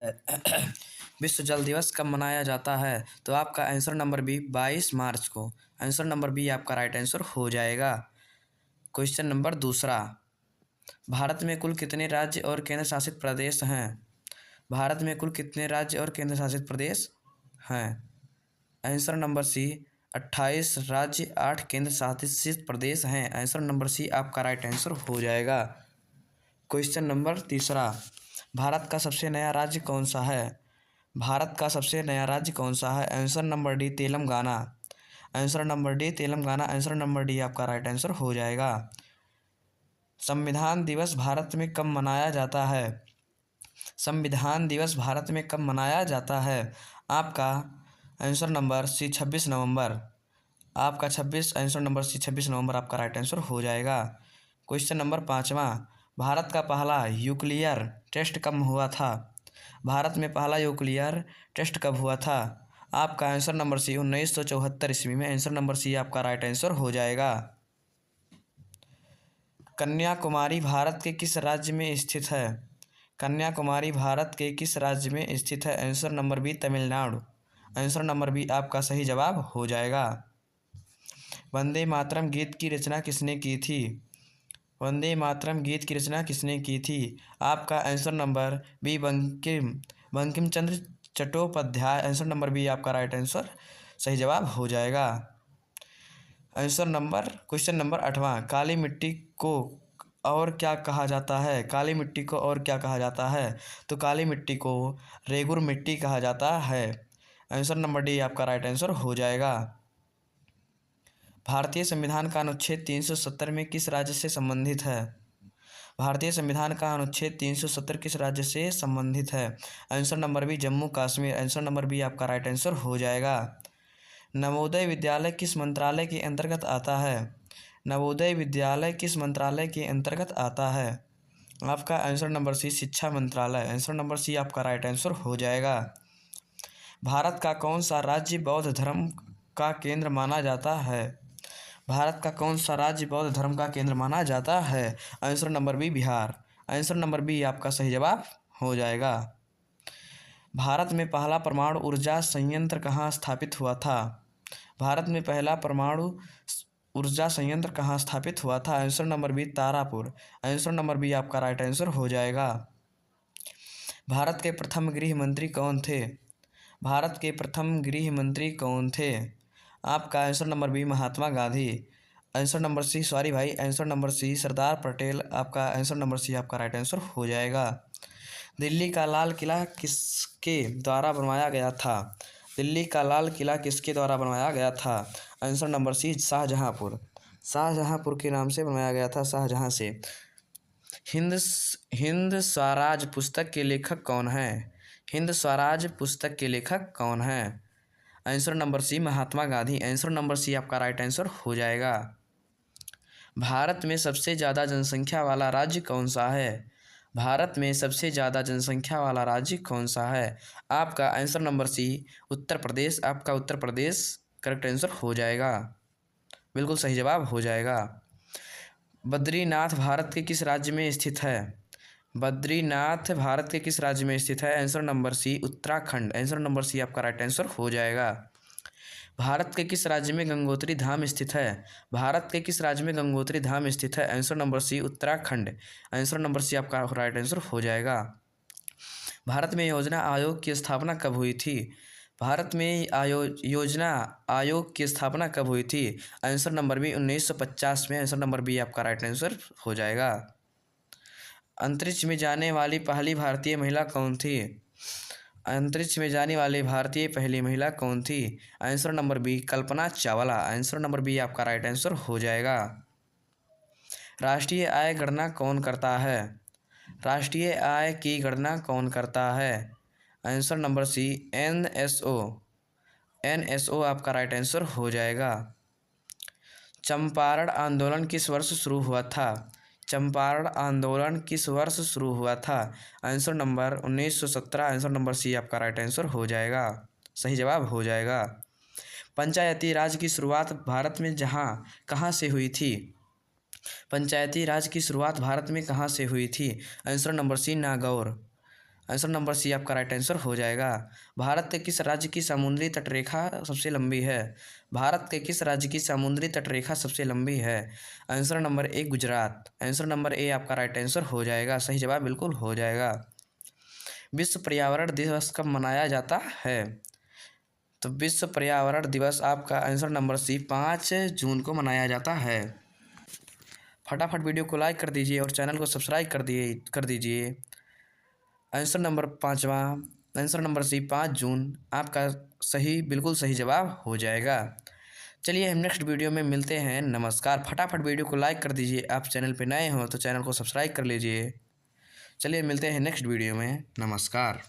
विश्व जल दिवस कब मनाया जाता है? तो आपका आंसर नंबर बी 22 मार्च को। आंसर नंबर बी आपका राइट आंसर हो जाएगा। क्वेश्चन नंबर दूसरा, भारत में कुल कितने राज्य और केंद्र शासित प्रदेश हैं? भारत में कुल कितने राज्य और केंद्र शासित प्रदेश हैं? आंसर नंबर सी 28 राज्य 8 केंद्र शासित प्रदेश हैं। आंसर नंबर सी आपका राइट आंसर हो जाएगा। क्वेश्चन नंबर तीसरा, भारत का सबसे नया राज्य कौन सा है? भारत का सबसे नया राज्य कौन सा है? Answer number D Telangana. Answer number D Telangana. Answer number D आपका राइट आंसर हो जाएगा। संविधान दिवस भारत में कब मनाया जाता है? संविधान दिवस भारत में कब मनाया जाता है? आपका आंसर नंबर सी 26 नवंबर। आपका 26 आंसर नंबर सी 26 नवंबर आपका राइट आंसर हो जाएगा। क्वेश्चन नंबर पाँचवा, भारत का पहला न्यूक्लियर टेस्ट कब हुआ था? भारत में पहला न्यूक्लियर टेस्ट कब हुआ था? आपका आंसर नंबर सी 1974 ईस्वी में। आंसर नंबर सी आपका राइट आंसर हो जाएगा। कन्याकुमारी भारत के किस राज्य में स्थित है? कन्याकुमारी भारत के किस राज्य में स्थित है? Answer number b Tamil Nadu. Answer number b आपका सही जवाब हो जाएगा। वंदे मातरम गीत की रचना किसने की थी? वंदे मातरम गीत की रचना किसने की थी? आपका answer number B Bankim Chandra Chattopadhyay. Answer number b आपका राइट आंसर सही जवाब हो जाएगा। क्वेश्चन नंबर 8वां, काली मिट्टी को और क्या कहा जाता है? काली मिट्टी को और क्या कहा जाता है? तो काली मिट्टी को रेगुर मिट्टी कहा जाता है। आंसर नंबर डी आपका राइट आंसर हो जाएगा। भारतीय संविधान का अनुच्छेद 370 में किस राज्य से संबंधित है? भारतीय संविधान का अनुच्छेद 370 किस राज्य से संबंधित है? Answer number b Jammu Kashmir. Answer number b आपका राइट आंसर हो जाएगा। नवोदय विद्यालय किस मंत्रालय के अंतर्गत आता है? नवोदय विद्यालय किस मंत्रालय के अंतर्गत आता है? आपका आंसर नंबर सी शिक्षा मंत्रालय। आंसर नंबर सी आपका राइट आंसर हो जाएगा। भारत का कौन सा राज्य बौद्ध धर्म का केंद्र माना जाता है? भारत का कौन सा राज्य बौद्ध धर्म का केंद्र माना जाता है? Answer number b Bihar. Answer number b आपका सही जवाब हो जाएगा। भारत में पहला परमाणु ऊर्जा संयंत्र कहाँ स्थापित हुआ था? भारत में पहला परमाणु ऊर्जा संयंत्र कहाँ स्थापित हुआ था? Answer number b Tarapur. Answer number b आपका राइट आंसर हो जाएगा। भारत के प्रथम गृह मंत्री कौन थे? भारत के प्रथम गृह मंत्री कौन थे? आपका answer number B Mahatma Gandhi. Answer number C answer number C Sardar Patel. आपका आंसर नंबर सी आपका राइट आंसर हो जाएगा। दिल्ली का लाल किला किसके द्वारा बनवाया गया था? दिल्ली का लाल किला किसके द्वारा बनवाया गया था? Answer number c Shahjahanpur. Shahjahanpur के नाम से बनवाया गया था, शाहजहाँ से। हिंद हिंद स्वराज पुस्तक के लेखक कौन है? हिंद स्वराज पुस्तक के लेखक कौन है? आंसर नंबर सी महात्मा गांधी। आंसर नंबर सी आपका राइट आंसर हो जाएगा। भारत में सबसे ज़्यादा जनसंख्या वाला राज्य कौन सा है? भारत में सबसे ज़्यादा जनसंख्या वाला राज्य कौन सा है? आपका आंसर नंबर सी उत्तर प्रदेश। आपका उत्तर प्रदेश करेक्ट आंसर हो जाएगा, बिल्कुल सही जवाब हो जाएगा। बद्रीनाथ भारत के किस राज्य में स्थित है? बद्रीनाथ भारत के किस राज्य में स्थित है? Answer number c Uttarakhand. Answer number c आपका राइट आंसर हो जाएगा। भारत के किस राज्य में गंगोत्री धाम स्थित है? भारत के किस राज्य में गंगोत्री धाम स्थित है? Answer number c Uttarakhand. Answer number c आपका राइट आंसर हो जाएगा। भारत में योजना आयोग की स्थापना कब हुई थी? भारत में योजना आयोग की स्थापना कब हुई थी? आंसर नंबर बी 1950 में। आंसर नंबर बी आपका राइट आंसर हो जाएगा। अंतरिक्ष में जाने वाली पहली भारतीय महिला कौन थी? अंतरिक्ष में जाने वाली भारतीय पहली महिला कौन थी? Answer number B Kalpana Chawla. Answer number b आपका राइट आंसर हो जाएगा। राष्ट्रीय आय गणना कौन करता है? राष्ट्रीय आय की गणना कौन करता है? Answer number c NSO। NSO आपका राइट आंसर हो जाएगा। चंपारण आंदोलन किस वर्ष शुरू हुआ था? चंपारण आंदोलन किस वर्ष शुरू हुआ था? Answer number 1917। Answer number c आपका राइट आंसर हो जाएगा, सही जवाब हो जाएगा। पंचायती राज की शुरुआत भारत में कहाँ से हुई थी? पंचायती राज की शुरुआत भारत में कहाँ से हुई थी? Answer number c Nagaur. Answer number c आपका राइट आंसर हो जाएगा। भारत के किस राज्य की समुद्री तटरेखा सबसे लंबी है? भारत के किस राज्य की समुद्री तटरेखा सबसे लंबी है? Answer number A Gujarat. Answer number A आपका राइट आंसर हो जाएगा, सही जवाब बिल्कुल हो जाएगा। विश्व पर्यावरण दिवस कब मनाया जाता है? तो विश्व पर्यावरण दिवस आपका आंसर नंबर सी 5 जून को मनाया जाता है। फटाफट वीडियो को लाइक कर दीजिए और चैनल को सब्सक्राइब कर दीजिए। आंसर नंबर 5वां, आंसर नंबर सी 5 जून आपका सही बिल्कुल सही जवाब हो जाएगा। चलिए हम नेक्स्ट वीडियो में मिलते हैं। नमस्कार। फटाफट वीडियो को लाइक कर दीजिए। आप चैनल पे नए हो तो चैनल को सब्सक्राइब कर लीजिए। चलिए मिलते हैं नेक्स्ट वीडियो में। नमस्कार।